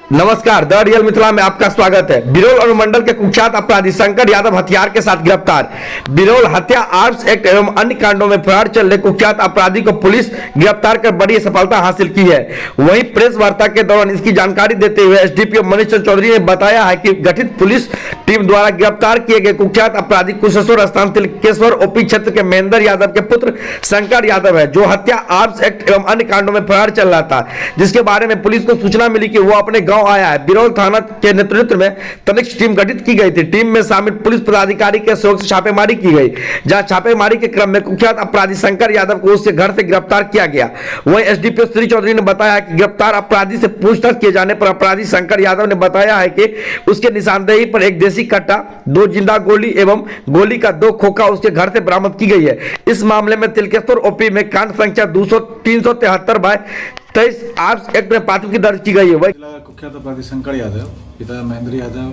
नमस्कार, the real Mithila में आपका स्वागत है। बिरौल अनुमंडल के कुख्यात अपराधी शंकर यादव हथियार के साथ गिरफ्तार। बिरौल हत्या, आर्म्स एक्ट एवं अन्य कांडों में फरार चल रहे कुख्यात अपराधी को पुलिस गिरफ्तार कर बड़ी सफलता हासिल की है। वहीं प्रेस वार्ता के दौरान इसकी जानकारी देते हुए एसडीपीओ मनीष चंद्र चौधरी ने बताया है कि गठित पुलिस टीम द्वारा गिरफ्तार किए गए कुख्यात अपराधी कुशेश्वर स्थान तिलकेश्वर ओपी क्षेत्र के महेंद्र यादव के पुत्र शंकर यादव है, जो हत्या, आर्म्स एक्ट एवं अन्य कांडों में फरार चल रहा था, जिसके बारे में पुलिस को सूचना मिली कि वो अपने गांव आया है। बिरौल थाना के नेतृत्व में तनिष्क टीम गठित की गई थी। टीम में शामिल पुलिस पदाधिकारी के सहयोग से छापेमारी की गई, जहां छापेमारी के क्रम में कुख्यात अपराधी शंकर यादव को उसके घर से गिरफ्तार किया गया। वहीं एसडीपीओ श्री चौधरी ने बताया कि गिरफ्तार अपराधी से पूछताछ किए जाने पर अपराधी शंकर यादव ने बताया है कि उसके निशानदेही पर एक देसी कट्टा, 2 जिंदा गोली एवं गोली का 2 खोखा उसके घर से बरामद की गई है। इस मामले में तिलकेश्वर ओपी में कांड संख्या 373/23 आर्म्स एक्ट में प्राथमिकी दर्ज की गई है। कुख्यात अपराधी शंकर यादव, पिता महेंद्र यादव,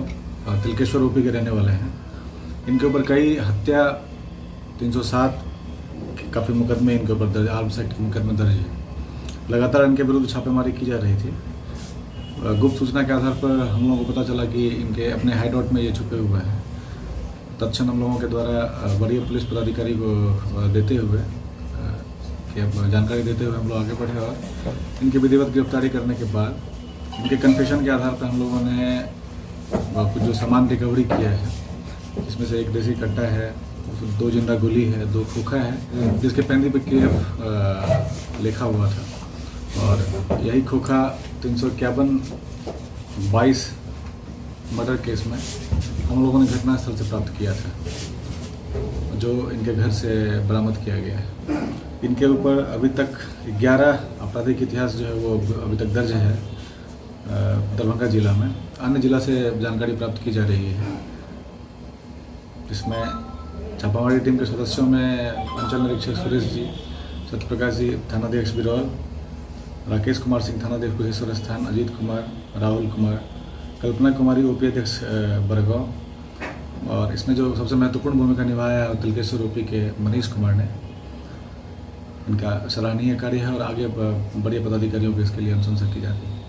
तिलकेश्वर ओपी के रहने वाले हैं। इनके ऊपर कई हत्या 307 काफ़ी मुकदमे इनके ऊपर दर्ज, आर्म्स एक्ट मुकदमे दर्ज है। लगातार इनके विरुद्ध छापेमारी की जा रही थी। गुप्त सूचना के आधार पर हम लोगों को पता चला कि इनके अपने हाइडआउट में ये छुपे हुए हैं। तत्क्षण हम लोगों के द्वारा वरीय पुलिस पदाधिकारी को देते हुए जानकारी देते हुए हम लोग आगे बढ़े और इनकी विधिवत गिरफ्तारी करने के बाद इनके कन्फेशन के आधार पर हम लोगों ने कुछ जो सामान रिकवरी किया है, जिसमें से एक देसी कट्टा है, 2 जिंदा गोली है, 2 खोखा है, जिसके पैंदी पे KF लिखा हुआ था, और यही खोखा 351/22 मर्डर केस में हम लोगों ने घटनास्थल से प्राप्त किया था, जो इनके घर से बरामद किया गया है। इनके ऊपर अभी तक 11 आपराधिक इतिहास जो है वो अभी तक दर्ज है दरभंगा जिला में। अन्य जिला से जानकारी प्राप्त की जा रही है, जिसमें छापामारी टीम के सदस्यों में अंचल निरीक्षक सुरेश जी, सत्यप्रकाश जी थानाध्यक्ष बिरौल, राकेश कुमार सिंह थानाध्यक्ष कुशेश्वर स्थान, अजीत कुमार, राहुल कुमार, कल्पना कुमारी ओपी अध्यक्ष बरगांव, और इसमें जो सबसे महत्वपूर्ण भूमिका निभाया है तिलकेश्वर ओपी के मनीष कुमार ने। इनका सराहनीय कार्य है और आगे बड़े पदाधिकारियों को इसके लिए अनुशंसा की जाती है।